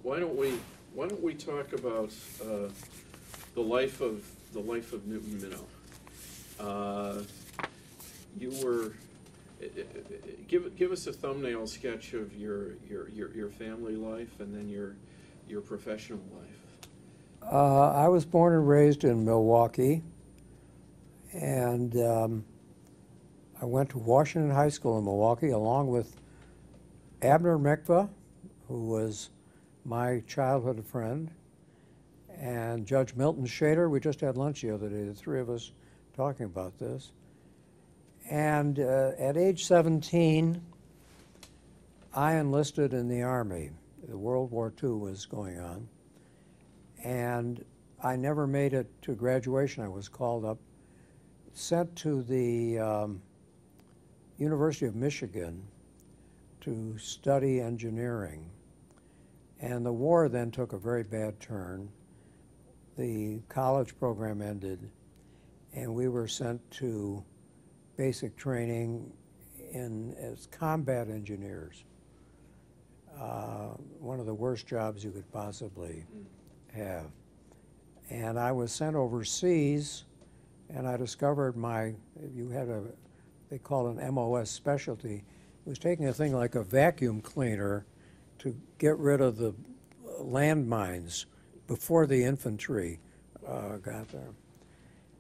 why don't we talk about the life of Newton Minow? You were give us a thumbnail sketch of your family life and then your professional life. I was born and raised in Milwaukee, and I went to Washington High School in Milwaukee along with Abner Mikva, who was my childhood friend, and Judge Milton Shader. We just had lunch the other day, the three of us talking about this. And at age 17, I enlisted in the Army. The World War II was going on. And I never made it to graduation. I was called up, sent to the University of Michigan to study engineering. And the war then took a very bad turn. The college program ended, and we were sent to basic training as combat engineers. One of the worst jobs you could possibly have. And I was sent overseas, and I discovered they call it an MOS specialty. It was taking a thing like a vacuum cleaner to get rid of the landmines before the infantry got there.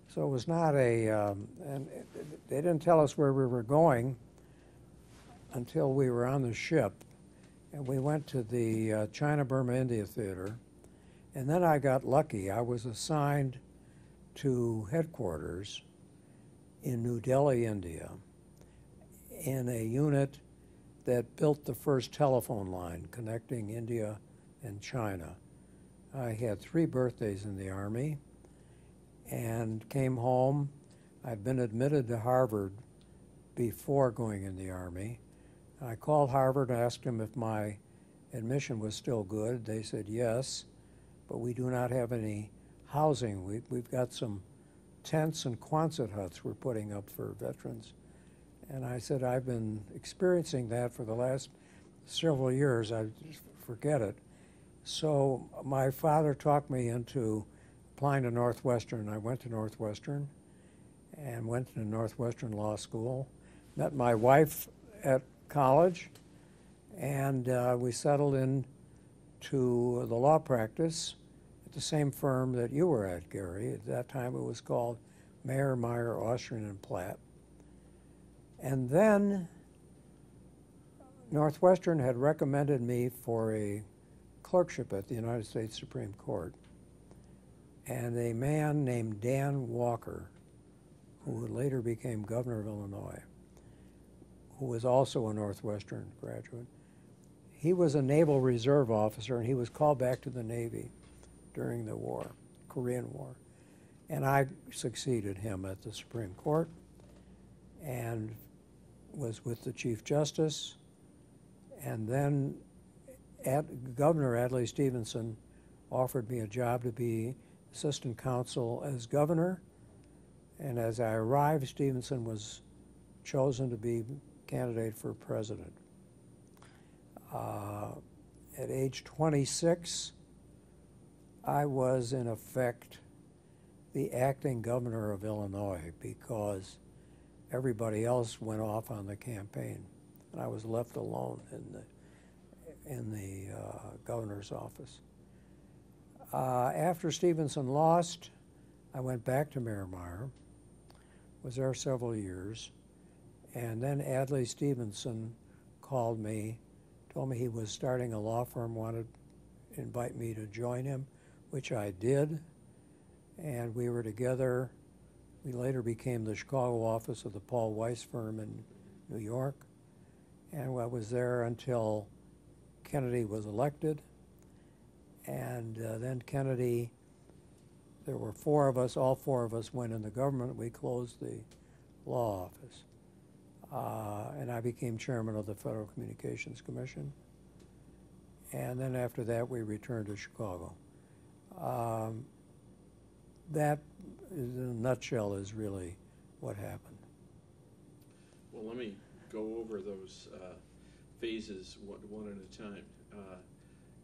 So it was not and they didn't tell us where we were going until we were on the ship. And we went to the China-Burma India Theater. And then I got lucky. I was assigned to headquarters in New Delhi, India, in a unit that built the first telephone line connecting India and China. I had 3 birthdays in the Army and came home. I'd been admitted to Harvard before going in the Army. I called Harvard and asked them if my admission was still good. They said yes, but we do not have any housing. We've got some tents and Quonset huts we're putting up for veterans. And I said, I've been experiencing that for the last several years. I just forget it. So my father talked me into applying to Northwestern. I went to Northwestern and went to Northwestern Law School. Met my wife at college, and we settled into the law practice at the same firm that you were at, Gary. At that time it was called Mayer, Meyer, Austrian, and Platt. And then Northwestern had recommended me for a clerkship at the United States Supreme Court. And a man named Dan Walker, who later became governor of Illinois, who was also a Northwestern graduate, he was a Naval Reserve officer, and he was called back to the Navy during the war, Korean War. And I succeeded him at the Supreme Court and was with the Chief Justice. And then Governor Adlai Stevenson offered me a job to be assistant counsel as governor. And as I arrived, Stevenson was chosen to be candidate for president. At age 26, I was in effect the acting governor of Illinois because everybody else went off on the campaign, and I was left alone in the governor's office. After Stevenson lost, I went back to Miramar, was there several years, and then Adlai Stevenson called me, told me he was starting a law firm, wanted to invite me to join him, which I did, and we were together. We later became the Chicago office of the Paul Weiss firm in New York, and I was there until Kennedy was elected. And then Kennedy, there were 4 of us, all 4 of us went in the government. We closed the law office. And I became chairman of the Federal Communications Commission. And then after that, we returned to Chicago. That, in a nutshell, is really what happened. Well, let me go over those phases one at a time.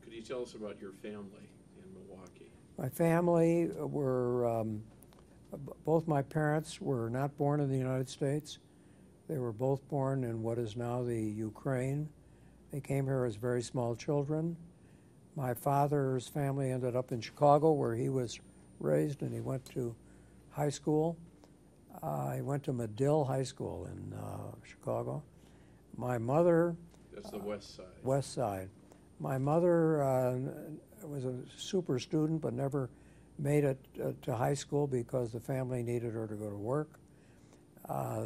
Could you tell us about your family in Milwaukee? My family were, both my parents were not born in the United States. They were both born in what is now the Ukraine. They came here as very small children. My father's family ended up in Chicago, where he was raised, and he went to high school. He went to Medill High School in Chicago. My mother... That's the west side. West side. My mother was a super student, but never made it to high school because the family needed her to go to work.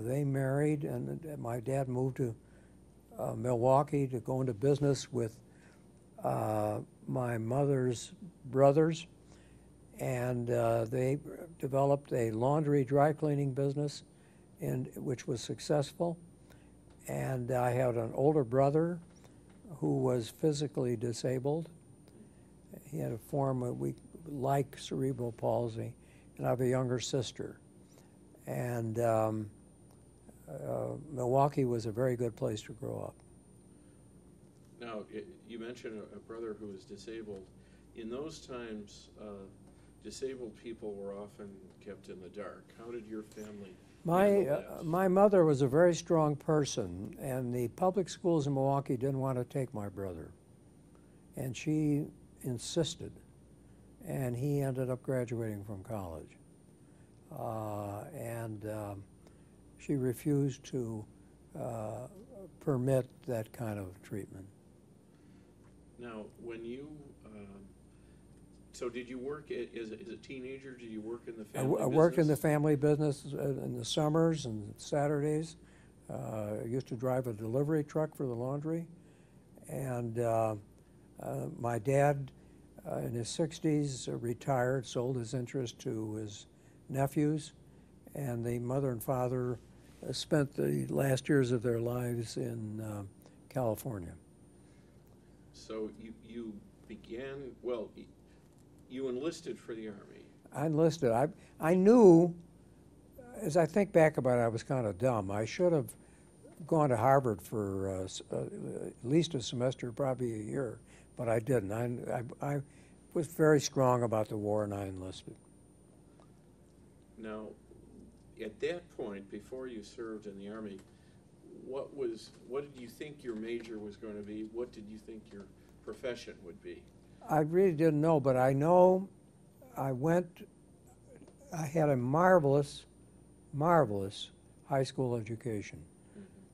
They married, and my dad moved to Milwaukee to go into business with my mother's brothers, and they developed a laundry dry cleaning business, which was successful. And I had an older brother who was physically disabled. He had a form of like cerebral palsy, and I have a younger sister. And Milwaukee was a very good place to grow up. Now, you mentioned a brother who was disabled. In those times, disabled people were often kept in the dark. How did your family handle that? My mother was a very strong person, and the public schools in Milwaukee didn't want to take my brother. And she insisted, and he ended up graduating from college. She refused to permit that kind of treatment. Now, when you, so did you work as a teenager? Did you work in the family business? I worked in the family business in the summers and Saturdays. I used to drive a delivery truck for the laundry. And my dad, in his 60s, retired, sold his interest to his nephews. And the mother and father spent the last years of their lives in California. So you began, well, you enlisted for the Army. I enlisted. I knew, as I think back about it, I was kind of dumb. I should have gone to Harvard for at least a semester, probably a year, but I didn't. I was very strong about the war, and I enlisted. Now, at that point, before you served in the Army, what did you think your major was going to be? What did you think your profession would be? I really didn't know, but I know I had a marvelous, marvelous high school education.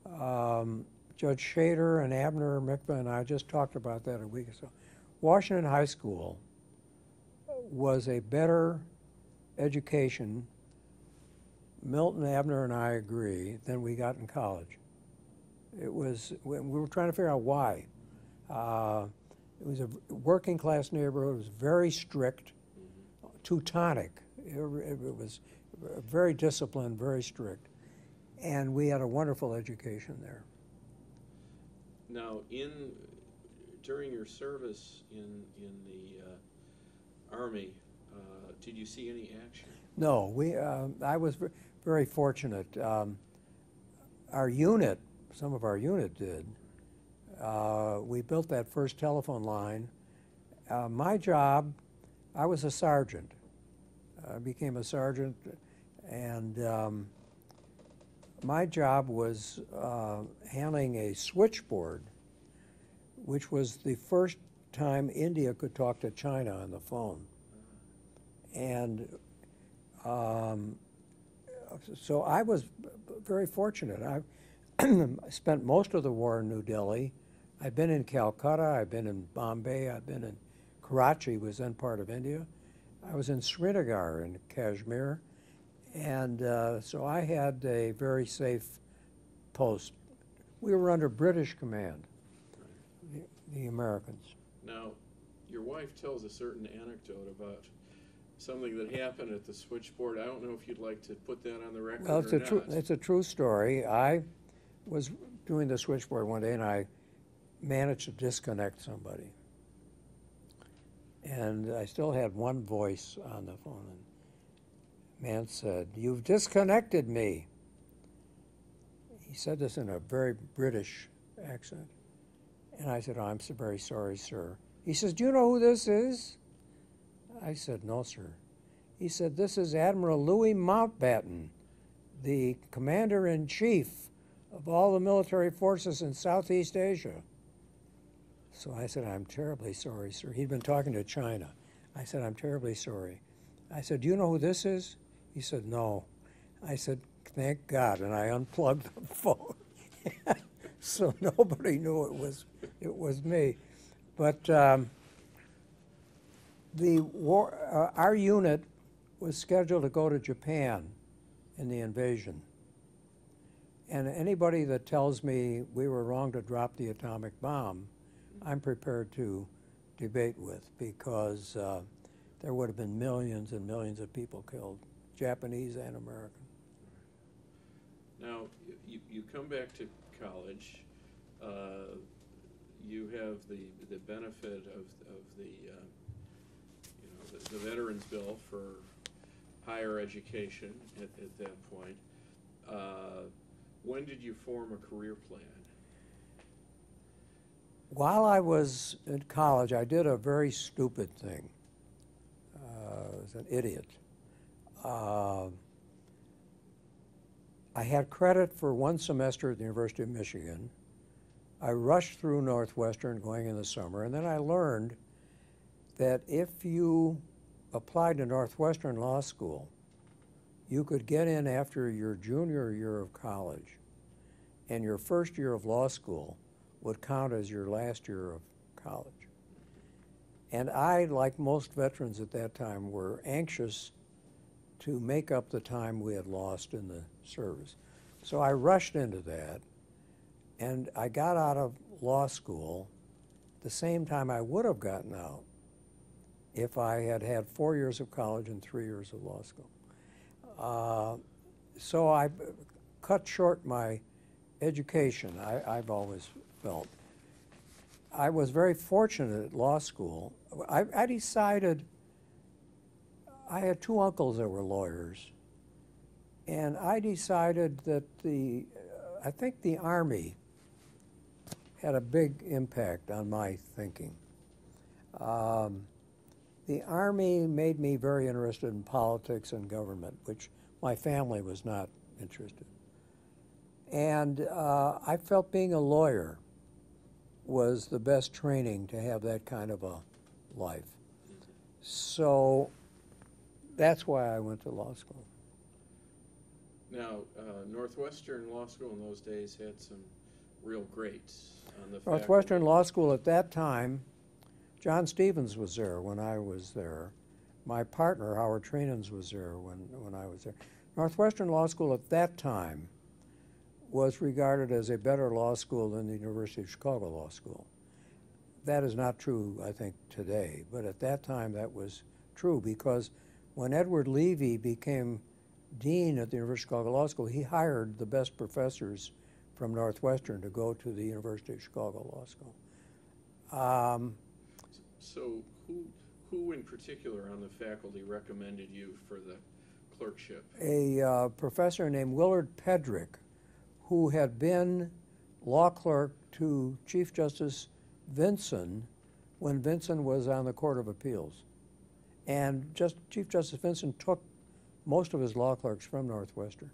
Mm-hmm. Judge Shader and Abner Mikva and I just talked about that a week ago. Washington High School was a better education, Milton, Abner, and I agree, than we got in college. It was, we were trying to figure out why. It was a working class neighborhood. It was very strict, Teutonic. It was very disciplined, very strict. And we had a wonderful education there. Now, during your service in the Army, did you see any action? No, I was very fortunate. Our unit, some of our unit did. We built that first telephone line. My job, I was a sergeant. I became a sergeant, and my job was handling a switchboard, which was the first time India could talk to China on the phone. And so I was very fortunate. I spent most of the war in New Delhi. I've been in Calcutta, I've been in Bombay, I've been in Karachi, was then part of India. I was in Srinagar in Kashmir. And so I had a very safe post. We were under British command, the Americans. Now, your wife tells a certain anecdote about something that happened at the switchboard. I don't know if you'd like to put that on the record or not. It's a true story. I was doing the switchboard one day, and I managed to disconnect somebody. And I still had one voice on the phone. And the man said, "You've disconnected me." He said this in a very British accent. And I said, "Oh, I'm so very sorry, sir." He says, "Do you know who this is?" I said, "No, sir." He said, "This is Admiral Louis Mountbatten, the commander-in-chief of all the military forces in Southeast Asia." So I said, "I'm terribly sorry, sir." He'd been talking to China. I said, "I'm terribly sorry." I said, "Do you know who this is?" He said, "No." I said, "Thank God," and I unplugged the phone. So nobody knew it was me. But the war, our unit was scheduled to go to Japan in the invasion. And anybody that tells me we were wrong to drop the atomic bomb, I'm prepared to debate with, because there would have been millions and millions of people killed, Japanese and American. Now, you come back to college. You have the benefit of the Veterans Bill for higher education at that point. When did you form a career plan? While I was in college, I did a very stupid thing. I was an idiot. I had credit for one semester at the University of Michigan. I rushed through Northwestern going in the summer, and then I learned that if you applied to Northwestern Law School, you could get in after your junior year of college, and your first year of law school would count as your last year of college. And I, like most veterans at that time, were anxious to make up the time we had lost in the service. So I rushed into that, and I got out of law school the same time I would have gotten out if I had had 4 years of college and 3 years of law school. So I cut short my education, I've always felt. I was very fortunate at law school. I decided, I had two uncles that were lawyers, and I decided that I think the Army had a big impact on my thinking. The Army made me very interested in politics and government, which my family was not interested in. And I felt being a lawyer was the best training to have that kind of a life. So that's why I went to law school. Now, Northwestern Law School in those days had some real greats on the Northwestern faculty. Law School at that time, John Stevens was there when I was there. My partner, Howard Treenans, was there when I was there. Northwestern Law School at that time was regarded as a better law school than the University of Chicago Law School. That is not true, I think, today, but at that time that was true, because when Edward Levy became dean at the University of Chicago Law School, he hired the best professors from Northwestern to go to the University of Chicago Law School. So who in particular on the faculty recommended you for the clerkship? A professor named Willard Pedrick, who had been law clerk to Chief Justice Vinson when Vinson was on the Court of Appeals. And Chief Justice Vinson took most of his law clerks from Northwestern.